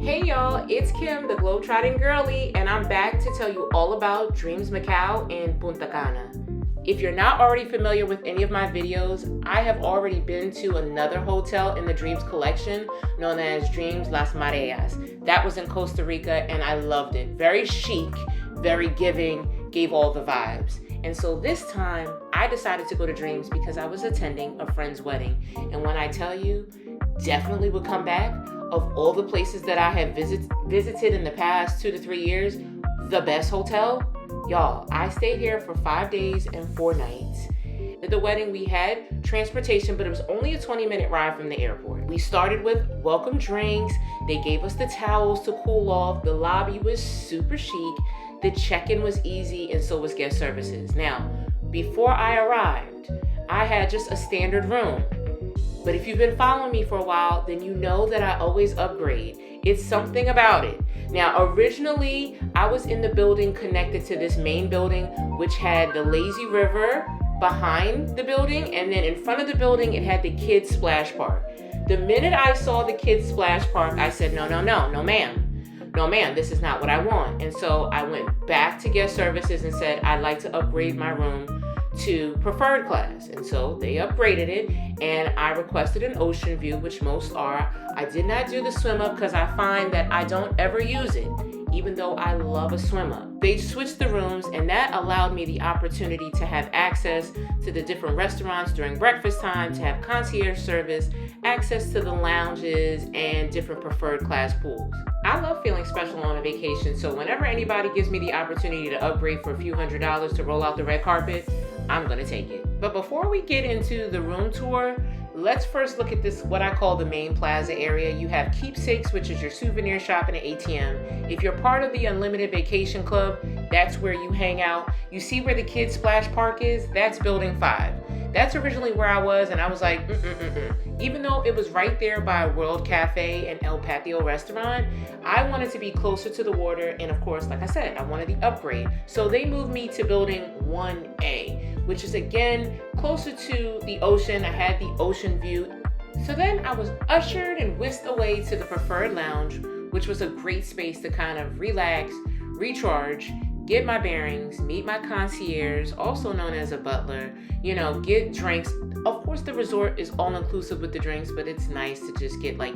Hey y'all, it's Kim, the globetrotting girly, and I'm back to tell you all about Dreams Macao and Punta Cana. If you're not already familiar with any of my videos, I have already been to another hotel in the Dreams collection known as Dreams Las Mareas. That was in Costa Rica and I loved it. Very chic, very giving, gave all the vibes. And so this time I decided to go to Dreams because I was attending a friend's wedding. And when I tell you, definitely would come back. Of all the places that I have visited in the past 2 to 3 years, the best hotel, y'all, I stayed here for 5 days and 4 nights. At the wedding, we had transportation, but it was only a 20-minute ride from the airport. We started with welcome drinks. They gave us the towels to cool off. The lobby was super chic. The check-in was easy, and so was guest services. Now, before I arrived, I had just a standard room. But if you've been following me for a while, then you know that I always upgrade. It's something about it. Now, originally, I was in the building connected to this main building, which had the lazy river behind the building. And then in front of the building, it had the kids splash park. The minute I saw the kids splash park, I said, no, ma'am, this is not what I want. And so I went back to guest services and said, I'd like to upgrade my room to preferred class. And so they upgraded it, and I requested an ocean view, which most are. I did not do the swim up because I find that I don't ever use it, even though I love a swim up. They switched the rooms, and that allowed me the opportunity to have access to the different restaurants during breakfast time, to have concierge service, access to the lounges, and different preferred class pools. I love feeling special on a vacation, so whenever anybody gives me the opportunity to upgrade for a few $100s to roll out the red carpet, I'm gonna take it. But before we get into the room tour, let's first look at this, what I call the main Plaza area. You have Keepsakes, which is your souvenir shop and an ATM. If you're part of the Unlimited Vacation Club, that's where you hang out. You see where the kids splash park is? That's building 5. That's originally where I was, and I was like, Even though it was right there by World Cafe and El Patio restaurant, I wanted to be closer to the water, and of course, like I said, I wanted the upgrade. So they moved me to building 1A, which is again closer to the ocean. I had the ocean view. So then I was ushered and whisked away to the preferred lounge, which was a great space to kind of relax, recharge, get my bearings, meet my concierge, also known as a butler, get drinks. Of course, the resort is all inclusive with the drinks, but it's nice to just get like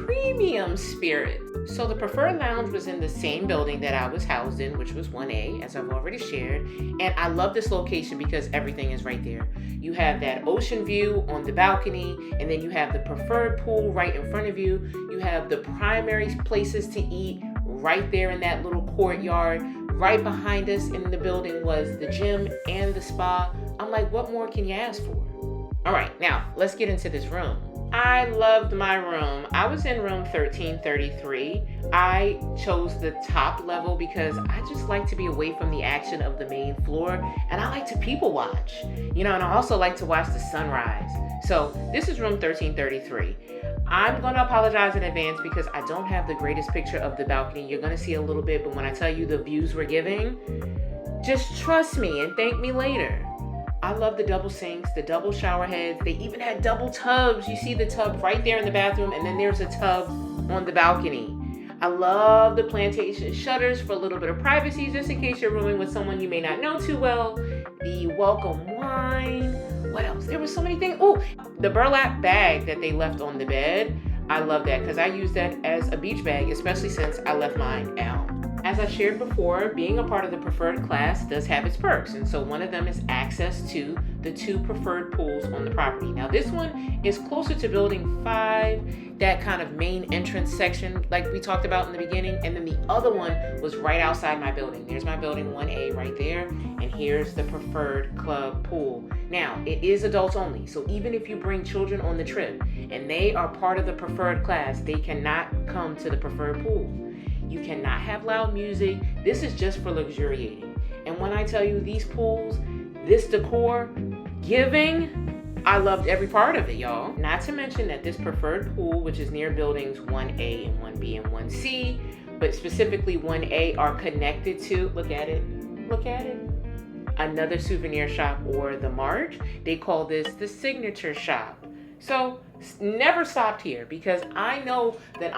premium spirit. So the preferred lounge was in the same building that I was housed in, which was 1A, as I've already shared. And I love this location because everything is right there. You have that ocean view on the balcony, and then you have the preferred pool right in front of you. You have the primary places to eat right there in that little courtyard. Right behind us in the building was the gym and the spa. I'm like, what more can you ask for? All right, now let's get into this room. I loved my room. I was in room 1333. I chose the top level because I just like to be away from the action of the main floor, and I like to people watch, and I also like to watch the sunrise. So this is room 1333. I'm going to apologize in advance because I don't have the greatest picture of the balcony. You're going to see a little bit, but when I tell you the views we're giving, just trust me and thank me later. I love the double sinks, the double shower heads. They even had double tubs. You see the tub right there in the bathroom, and then there's a tub on the balcony. I love the plantation shutters for a little bit of privacy, just in case you're rooming with someone you may not know too well. The welcome wine. What else? There were so many things. Oh, the burlap bag that they left on the bed. I love that because I use that as a beach bag, especially since I left mine out. As I shared before, being a part of the preferred class does have its perks. And so one of them is access to the 2 preferred pools on the property. Now this one is closer to building 5, that kind of main entrance section like we talked about in the beginning. And then the other one was right outside my building. There's my building 1A right there. And here's the preferred club pool. Now it is adults only. So even if you bring children on the trip and they are part of the preferred class, they cannot come to the preferred pool. You cannot have loud music. This is just for luxuriating. And when I tell you these pools, this decor, giving, I loved every part of it, y'all. Not to mention that this preferred pool, which is near buildings 1A and 1B and 1C, but specifically 1A, are connected to, look at it, another souvenir shop, or the Mart. They call this the signature shop. So never stopped here because I know that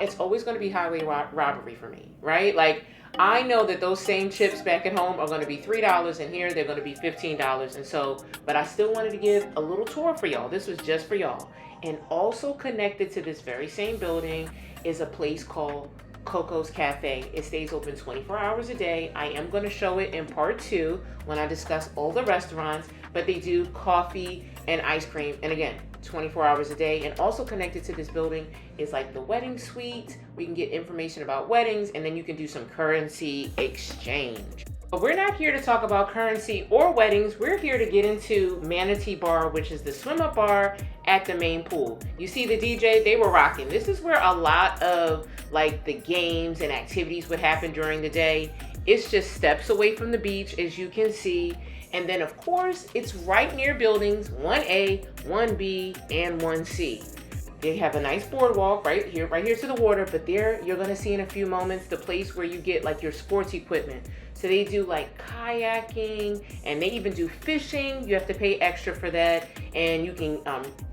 it's always going to be highway robbery for me, right? Like, I know that those same chips back at home are going to be $3, and here they're going to be $15. And so, but I still wanted to give a little tour for y'all. This was just for y'all. And also connected to this very same building is a place called Coco's Cafe. It stays open 24 hours a day. I am going to show it in part 2 when I discuss all the restaurants, but they do coffee and ice cream. And again, 24 hours a day. And also connected to this building is like the wedding suite. We can get information about weddings, and then you can do some currency exchange. But we're not here to talk about currency or weddings. We're here to get into Manatee Bar, which is the swim up bar at the main pool. You see the DJ, they were rocking. This is where a lot of like the games and activities would happen during the day. It's just steps away from the beach, as you can see. And then of course, it's right near buildings 1A, 1B, and 1C. They have a nice boardwalk right here to the water, but there you're gonna see in a few moments the place where you get like your sports equipment. So they do like kayaking, and they even do fishing. You have to pay extra for that. And you can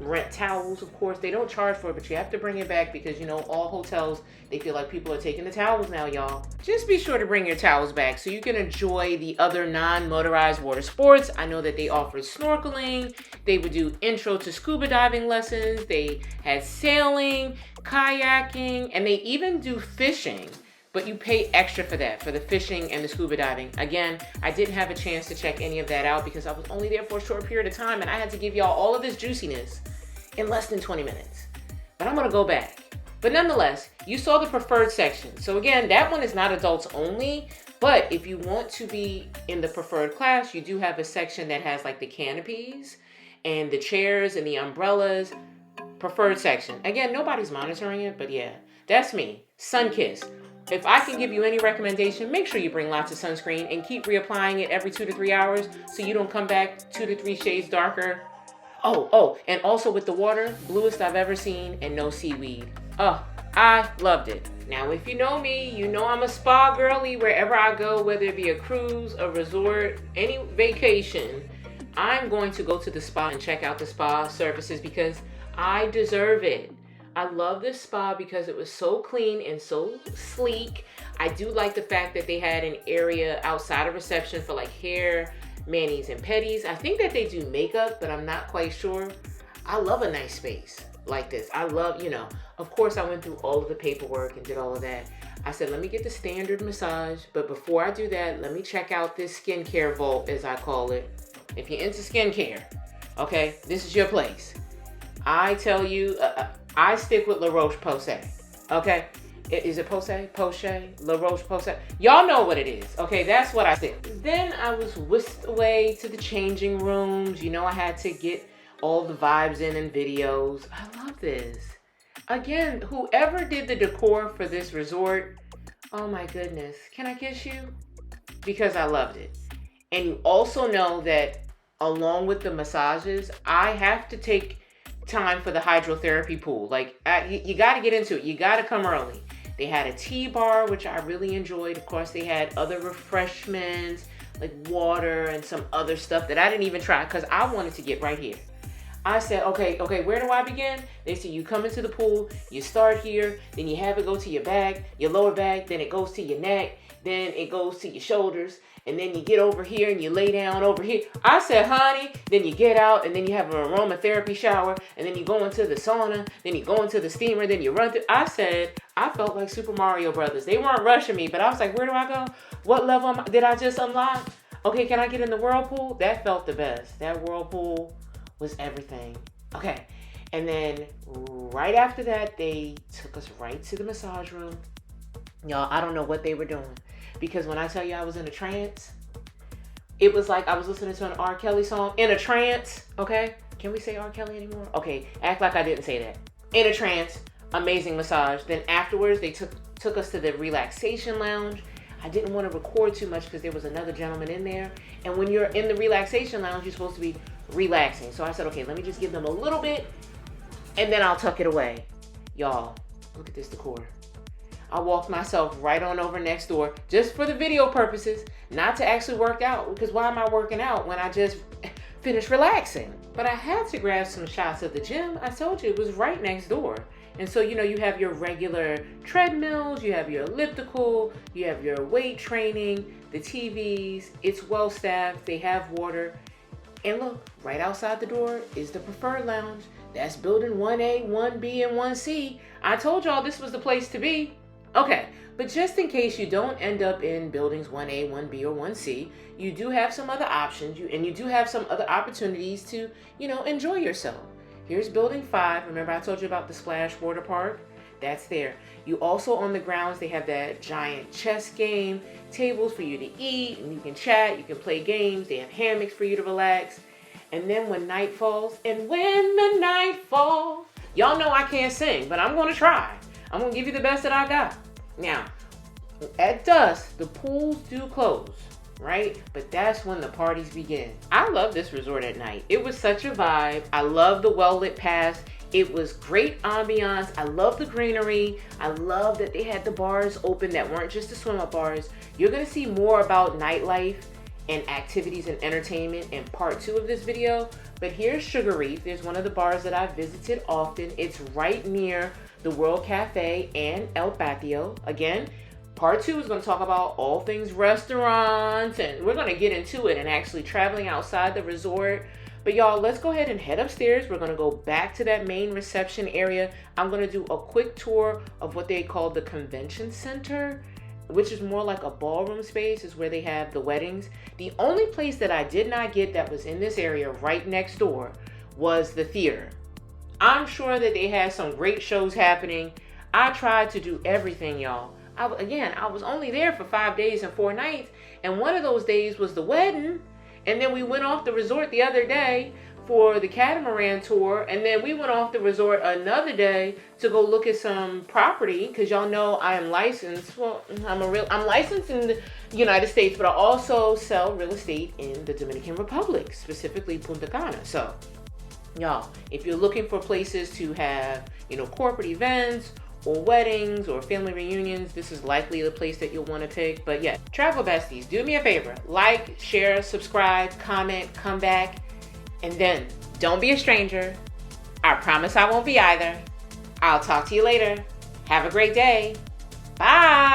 rent towels, of course. They don't charge for it, but you have to bring it back because, you know, all hotels, they feel like people are taking the towels now, y'all. Just be sure to bring your towels back so you can enjoy the other non-motorized water sports. I know that they offer snorkeling. They would do intro to scuba diving lessons. They had sailing, kayaking, and they even do fishing. But you pay extra for that, for the fishing and the scuba diving. Again, I didn't have a chance to check any of that out because I was only there for a short period of time, and I had to give y'all all of this juiciness in less than 20 minutes. But I'm gonna go back. But nonetheless, you saw the preferred section. So again, that one is not adults only, but if you want to be in the preferred class, you do have a section that has like the canopies and the chairs and the umbrellas. Preferred section. Again, nobody's monitoring it, but yeah, that's me. Sunkissed. If I can give you any recommendation, make sure you bring lots of sunscreen and keep reapplying it every 2 to 3 hours so you don't come back 2 to 3 shades darker. Oh, and also with the water, bluest I've ever seen and no seaweed. Oh, I loved it. Now, if you know me, you know I'm a spa girly wherever I go, whether it be a cruise, a resort, any vacation. I'm going to go to the spa and check out the spa services because I deserve it. I love this spa because it was so clean and so sleek. I do like the fact that they had an area outside of reception for like hair, manis, and petties. I think that they do makeup, but I'm not quite sure. I love a nice space like this. I love, you know, of course I went through all of the paperwork and did all of that. I said, let me get the standard massage. But before I do that, let me check out this skincare vault, as I call it. If you're into skincare, okay, this is your place. I tell you, I stick with La Roche-Posay, okay? Is it Posay? La Roche-Posay? Y'all know what it is, okay? That's what I stick. Then I was whisked away to the changing rooms. You know, I had to get all the vibes in and videos. I love this. Again, whoever did the decor for this resort, oh my goodness. Can I kiss you? Because I loved it. And you also know that along with the massages, I have to take time for the hydrotherapy pool. Like, you got to get into it. You got to come early. They had a tea bar, which I really enjoyed. Of course, they had other refreshments like water and some other stuff that I didn't even try because I wanted to get right here. I said, okay, where do I begin? They said, you come into the pool, you start here, then you have it go to your back, your lower back, then it goes to your neck, then it goes to your shoulders, and then you get over here and you lay down over here. I said, honey, then you get out and then you have an aromatherapy shower, and then you go into the sauna, then you go into the steamer, then you run through. I said, I felt like Super Mario Brothers. They weren't rushing me, but I was like, where do I go? What level did I just unlock? Okay, can I get in the whirlpool? That felt the best. That whirlpool was everything. Okay, and then right after that, they took us right to the massage room. Y'all, I don't know what they were doing, because when I tell you I was in a trance, it was like I was listening to an R. Kelly song in a trance. Okay, can we say R. Kelly anymore? Okay, act like I didn't say that. In a trance, amazing massage. Then afterwards, they took us to the relaxation lounge. I didn't want to record too much because there was another gentleman in there. And when you're in the relaxation lounge, you're supposed to be relaxing. So I said, okay, let me just give them a little bit and then I'll tuck it away. Y'all, look at this decor. I walked myself right on over next door just for the video purposes, not to actually work out, because why am I working out when I just finish relaxing. But I had to grab some shots of the gym. I told you it was right next door. And so, you have your regular treadmills, you have your elliptical, you have your weight training, the TVs. It's well staffed. They have water. And look, right outside the door is the preferred lounge. That's building 1A, 1B, and 1C. I told y'all this was the place to be. Okay, but just in case you don't end up in buildings 1A, 1B, or 1C, you do have some other options, and you do have some other opportunities to, enjoy yourself. Here's building 5. Remember I told you about the Splash Water Park? That's there. You also, on the grounds, they have that giant chess game, tables for you to eat, and you can chat, you can play games. They have hammocks for you to relax. And then when night falls, and when the night falls, y'all know I can't sing, but I'm going to try. I'm going to give you the best that I got. Now, at dusk, the pools do close, right? But that's when the parties begin. I love this resort at night. It was such a vibe. I love the well-lit paths. It was great ambiance. I love the greenery. I love that they had the bars open that weren't just the swim-up bars. You're going to see more about nightlife and activities and entertainment in part 2 of this video. But here's Sugar Reef. There's one of the bars that I've visited often. It's right near the World Cafe and El Patio. Again, part 2 is going to talk about all things restaurants, and we're going to get into it and actually traveling outside the resort. But y'all, let's go ahead and head upstairs. We're going to go back to that main reception area. I'm going to do a quick tour of what they call the convention center, which is more like a ballroom space. Is where they have the weddings. The only place that I did not get that was in this area right next door was the theater. I'm sure that they had some great shows happening. I tried to do everything, y'all. I was only there for 5 days and 4 nights, and one of those days was the wedding. And then we went off the resort the other day for the catamaran tour, and then we went off the resort another day to go look at some property, because y'all know I am licensed. Well, I'm licensed in the United States, but I also sell real estate in the Dominican Republic, specifically Punta Cana. So, y'all, if you're looking for places to have, corporate events or weddings or family reunions, this is likely the place that you'll want to pick. But yeah, travel besties, do me a favor. Like, share, subscribe, comment, come back. And then don't be a stranger. I promise I won't be either. I'll talk to you later. Have a great day. Bye.